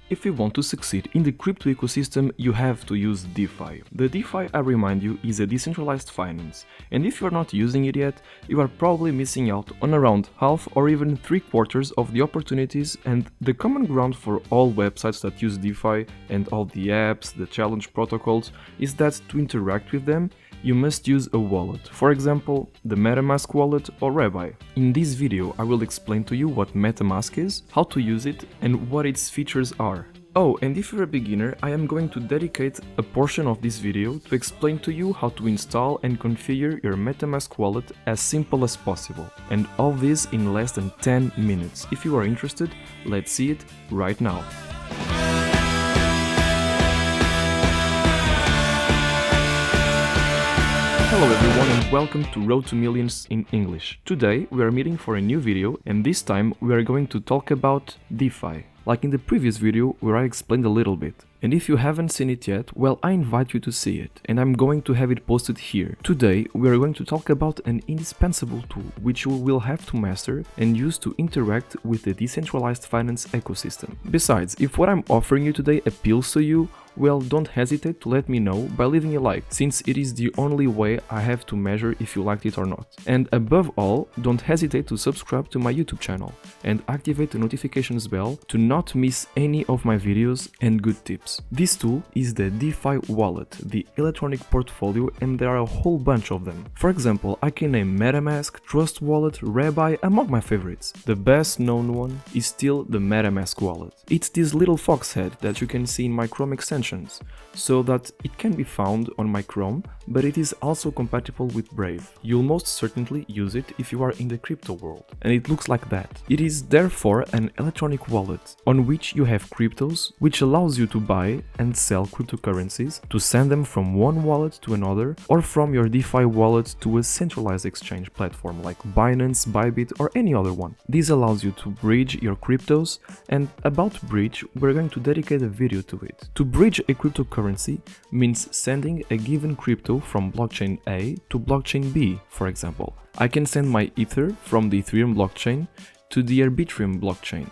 If you want to succeed in the crypto ecosystem, you have to use DeFi. The DeFi, I remind you, is a decentralized finance, and if you are not using it yet, you are probably missing out on around half or even 3/4 of the opportunities and the common ground for all websites that use DeFi and all the apps, the challenge protocols, is that to interact with them, you must use a wallet, for example, the Metamask wallet or Rabbi. In this video, I will explain to you what Metamask is, how to use it, and what its features are. Oh, and if you're a beginner, I am going to dedicate a portion of this video to explain to you how to install and configure your Metamask wallet as simple as possible. And all this in less than 10 minutes. If you are interested, let's see it right now. Hello everyone and welcome to Road to Millions in English. Today we are meeting for a new video and this time we are going to talk about DeFi, like in the previous video where I explained a little bit. And if you haven't seen it yet, well, I invite you to see it, and I'm going to have it posted here. Today we are going to talk about an indispensable tool which you will have to master and use to interact with the decentralized finance ecosystem. Besides, if what I'm offering you today appeals to you, well, don't hesitate to let me know by leaving a like, since it is the only way I have to measure if you liked it or not. And above all, don't hesitate to subscribe to my YouTube channel and activate the notifications bell to not miss any of my videos and good tips. This tool is the DeFi wallet, the electronic portfolio, and there are a whole bunch of them. For example, I can name Metamask, Trust Wallet, Rabbi among my favorites. The best known one is still the Metamask wallet. It's this little fox head that you can see in my Chrome extension, so that it can be found on my Chrome, but it is also compatible with Brave. You'll most certainly use it if you are in the crypto world, and it looks like that. It is therefore an electronic wallet on which you have cryptos, which allows you to buy and sell cryptocurrencies, to send them from one wallet to another, or from your DeFi wallet to a centralized exchange platform like Binance, Bybit, or any other one. This allows you to bridge your cryptos, and about bridge, we're going to dedicate a video to it. To bridge a cryptocurrency means sending a given crypto from blockchain A to blockchain B, for example. I can send my Ether from the Ethereum blockchain to the Arbitrum blockchain.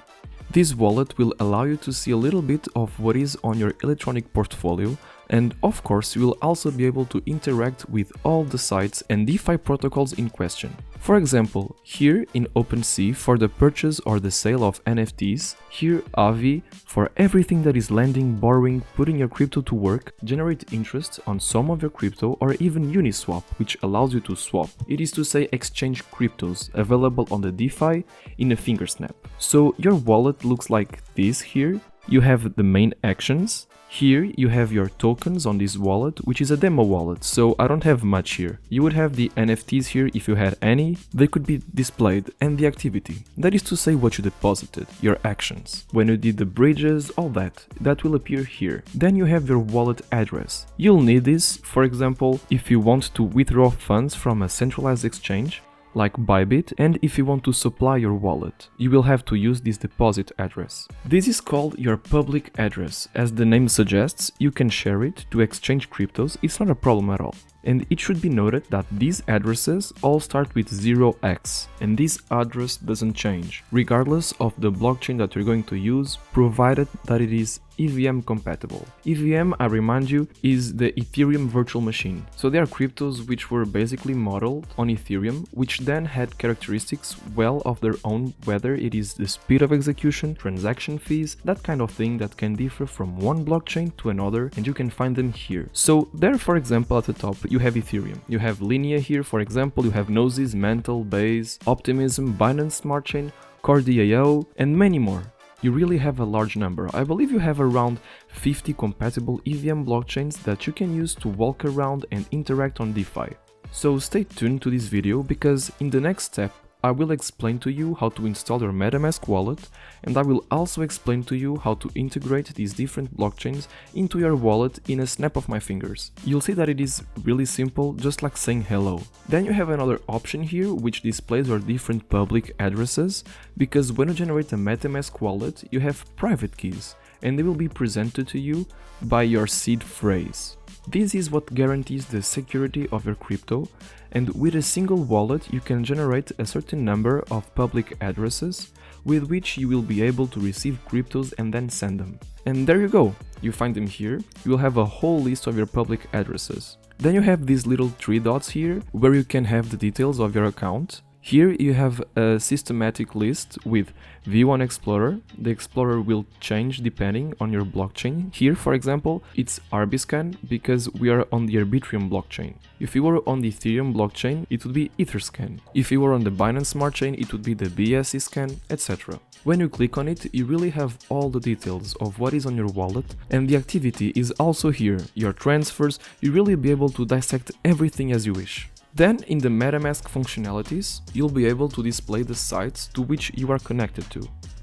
This wallet will allow you to see a little bit of what is on your electronic portfolio, and of course you will also be able to interact with all the sites and DeFi protocols in question. For example, here in OpenSea for the purchase or the sale of NFTs, here Avi for everything that is lending, borrowing, putting your crypto to work, generate interest on some of your crypto, or even Uniswap, which allows you to swap. It is to say exchange cryptos available on the DeFi in a finger snap. So your wallet looks like this here. You have the main actions. Here you have your tokens on this wallet, which is a demo wallet, so I don't have much here. You would have the NFTs here if you had any, they could be displayed, and the activity. That is to say what you deposited, your actions. When you did the bridges, all that will appear here. Then you have your wallet address. You'll need this, for example, if you want to withdraw funds from a centralized exchange, like Bybit, and if you want to supply your wallet, you will have to use this deposit address. This is called your public address. As the name suggests, you can share it to exchange cryptos, it's not a problem at all. And it should be noted that these addresses all start with 0x, and this address doesn't change, regardless of the blockchain that you're going to use, provided that it is EVM compatible. EVM, I remind you, is the Ethereum virtual machine. So they are cryptos which were basically modeled on Ethereum, which then had characteristics well of their own, whether it is the speed of execution, transaction fees, that kind of thing that can differ from one blockchain to another, and you can find them here. So there, for example, at the top, you have Ethereum. You have Linea here, for example, you have Gnosis, Mantle, Base, Optimism, Binance Smart Chain, Core DAO, and many more. You really have a large number. I believe you have around 50 compatible EVM blockchains that you can use to walk around and interact on DeFi. So stay tuned to this video because in the next step, I will explain to you how to install your Metamask wallet, and I will also explain to you how to integrate these different blockchains into your wallet in a snap of my fingers. You'll see that it is really simple, just like saying hello. Then you have another option here which displays your different public addresses, because when you generate a Metamask wallet, you have private keys, and they will be presented to you by your seed phrase. This is what guarantees the security of your crypto, and with a single wallet you can generate a certain number of public addresses with which you will be able to receive cryptos and then send them. And there you go, you find them here. You will have a whole list of your public addresses. Then you have these little 3 dots here where you can have the details of your account. Here you have a systematic list with V1 Explorer. The Explorer will change depending on your blockchain. Here, for example, it's Arbiscan because we are on the Arbitrum blockchain. If you were on the Ethereum blockchain, it would be Etherscan. If you were on the Binance Smart Chain, it would be the BSC scan, etc. When you click on it, you really have all the details of what is on your wallet, and the activity is also here. Your transfers, you really be able to dissect everything as you wish. Then, in the Metamask functionalities, you'll be able to display the sites to which you are connected to.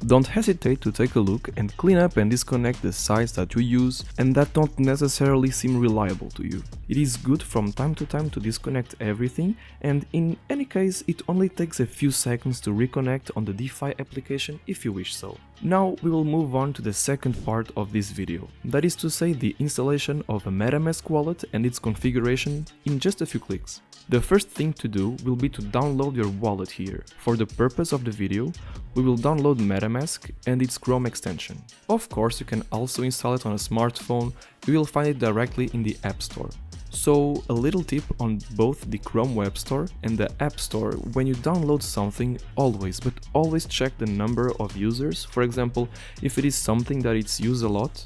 Don't hesitate to take a look and clean up and disconnect the sites that you use and that don't necessarily seem reliable to you. It is good from time to time to disconnect everything, and in any case it only takes a few seconds to reconnect on the DeFi application if you wish so. Now we will move on to the second part of this video, that is to say the installation of a Metamask wallet and its configuration in just a few clicks. The first thing to do will be to download your wallet here. For the purpose of the video, we will download Metamask and its Chrome extension. Of course, you can also install it on a smartphone. You will find it directly in the App Store. So, a little tip on both the Chrome Web Store and the App Store: when you download something, always check the number of users. For example, if it is something that it's used a lot,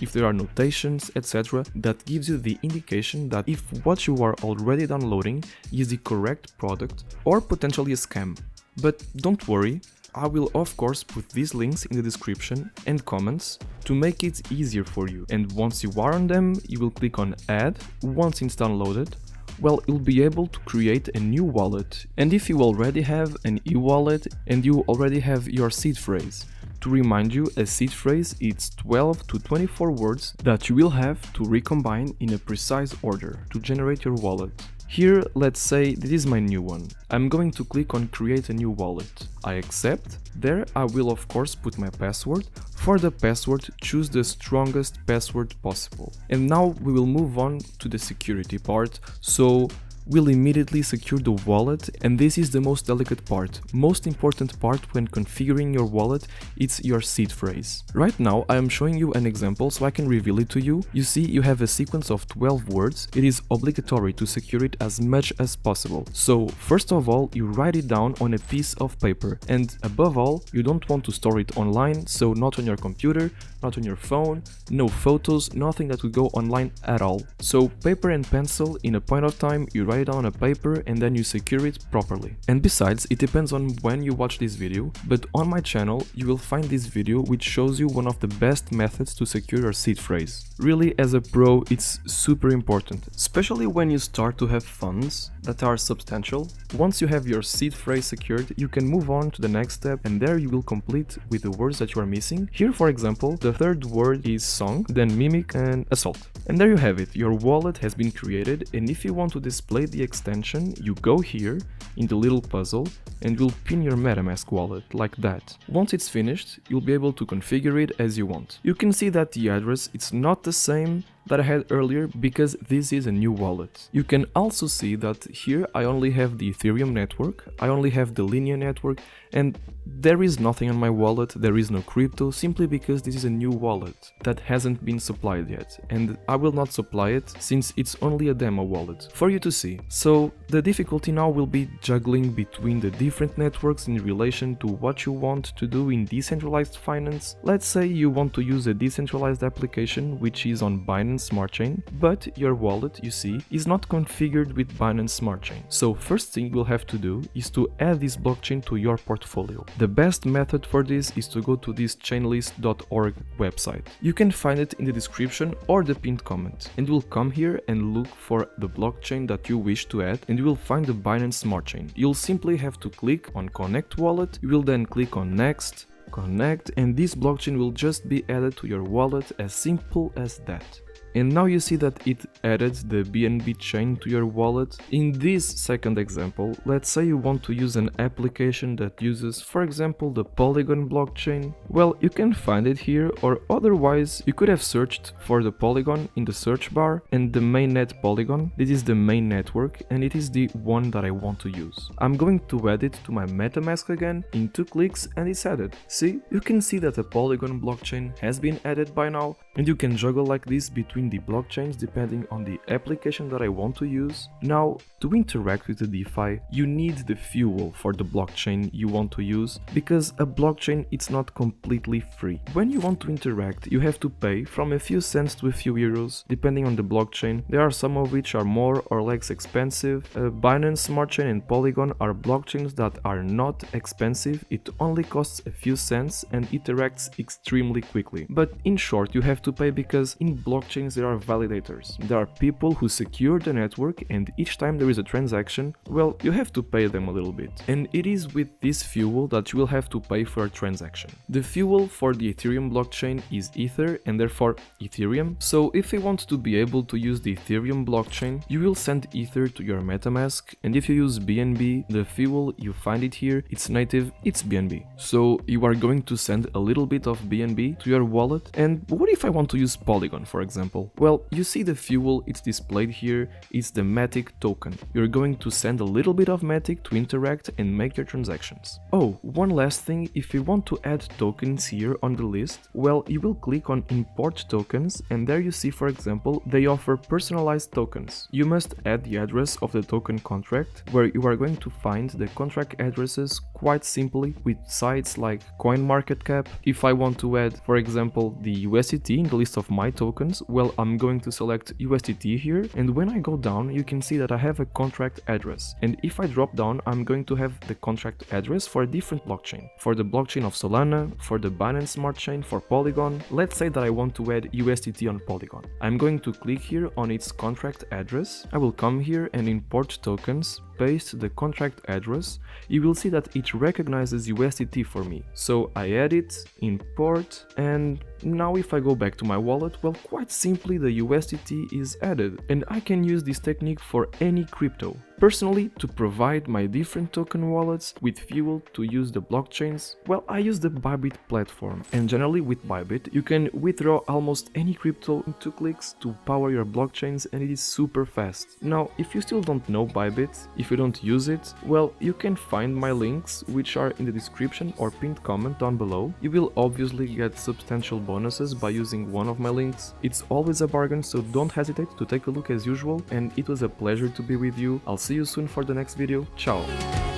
if there are notations, etc., that gives you the indication that if what you are already downloading is the correct product or potentially a scam. But don't worry, I will of course put these links in the description and comments to make it easier for you. And once you are on them, you will click on Add. Once it's downloaded, well, you'll be able to create a new wallet. And if you already have an e-wallet and you already have your seed phrase, to remind you, a seed phrase is 12 to 24 words that you will have to recombine in a precise order to generate your wallet. Here, let's say this is my new one. I'm going to click on Create a new wallet. I accept. There I will of course put my password. For the password, choose the strongest password possible. And now we will move on to the security part. So we'll immediately secure the wallet, and this is the most delicate part. Most important part when configuring your wallet, it's your seed phrase. Right now I am showing you an example so I can reveal it to you. You see, you have a sequence of 12 words. It is obligatory to secure it as much as possible. So first of all, you write it down on a piece of paper, and above all, you don't want to store it online, so not on your computer, not on your phone, no photos, nothing that would go online at all. So paper and pencil, in a point of time you write it on a paper and then you secure it properly. And besides, it depends on when you watch this video, but on my channel you will find this video which shows you one of the best methods to secure your seed phrase. Really, as a pro, it's super important, especially when you start to have funds that are substantial. Once you have your seed phrase secured, you can move on to the next step, and there you will complete with the words that you are missing. Here, for example, the third word is song, then mimic and assault. And there you have it, your wallet has been created, and if you want to display the extension, you go here in the little puzzle and you'll pin your Metamask wallet like that. Once it's finished, you'll be able to configure it as you want. You can see that the address, it's not the same that I had earlier because this is a new wallet. You can also see that here I only have the Ethereum network, I only have the Linea network, and there is nothing on my wallet, there is no crypto, simply because this is a new wallet that hasn't been supplied yet, and I will not supply it since it's only a demo wallet for you to see. So the difficulty now will be juggling between the different networks in relation to what you want to do in decentralized finance. Let's say you want to use a decentralized application which is on Binance Smart Chain, but your wallet, you see, is not configured with Binance Smart Chain. So first thing you'll have to do is to add this blockchain to your portfolio. The best method for this is to go to this chainlist.org website. You can find it in the description or the pinned comment, and you'll come here and look for the blockchain that you wish to add, and you will find the Binance Smart Chain. You'll simply have to click on Connect Wallet. You will then click on Next, Connect, and this blockchain will just be added to your wallet, as simple as that. And now you see that it added the BNB chain to your wallet. In this second example, let's say you want to use an application that uses, for example, the Polygon blockchain. Well, you can find it here, or otherwise you could have searched for the Polygon in the search bar and the mainnet Polygon. This is the main network and it is the one that I want to use. I'm going to add it to my Metamask again in 2 clicks and it's added. See, you can see that the Polygon blockchain has been added by now, and you can juggle like this between the blockchains depending on the application that I want to use. Now, to interact with the DeFi, you need the fuel for the blockchain you want to use, because a blockchain it's not completely free. When you want to interact, you have to pay from a few cents to a few euros depending on the blockchain. There are some of which are more or less expensive. Binance Smart Chain and Polygon are blockchains that are not expensive. It only costs a few cents and interacts extremely quickly. But in short, you have to pay because in blockchains there are validators. There are people who secure the network, and each time there is a transaction, well, you have to pay them a little bit. And it is with this fuel that you will have to pay for a transaction. The fuel for the Ethereum blockchain is Ether and therefore Ethereum. So if you want to be able to use the Ethereum blockchain, you will send Ether to your MetaMask, and if you use BNB, the fuel, you find it here, it's native, it's BNB. So you are going to send a little bit of BNB to your wallet. And what if I want to use Polygon, for example? Well, you see the fuel, it's displayed here, it's the Matic token. You're going to send a little bit of Matic to interact and make your transactions. Oh, one last thing, if you want to add tokens here on the list, well, you will click on import tokens, and there you see, for example, they offer personalized tokens. You must add the address of the token contract, where you are going to find the contract addresses quite simply with sites like CoinMarketCap. If I want to add, for example, the USDT in the list of my tokens, well, I'm going to select USDT here, and when I go down, you can see that I have a contract address. And if I drop down, I'm going to have the contract address for a different blockchain. For the blockchain of Solana, for the Binance Smart Chain, for Polygon. Let's say that I want to add USDT on Polygon. I'm going to click here on its contract address. I will come here and import tokens, paste the contract address. You will see that it recognizes USDT for me. So I add it, import, and now if I go back to my wallet, well, quite simply the USDT is added, and I can use this technique for any crypto. Personally, to provide my different token wallets with fuel to use the blockchains, well, I use the Bybit platform, and generally with Bybit you can withdraw almost any crypto in 2 clicks to power your blockchains, and it is super fast. Now, if you still don't know Bybit, if you don't use it, well, you can find my links, which are in the description or pinned comment down below. You will obviously get substantial bonuses by using one of my links. It's always a bargain, so don't hesitate to take a look as usual, and it was a pleasure to be with you. I'll see you soon for the next video. Ciao!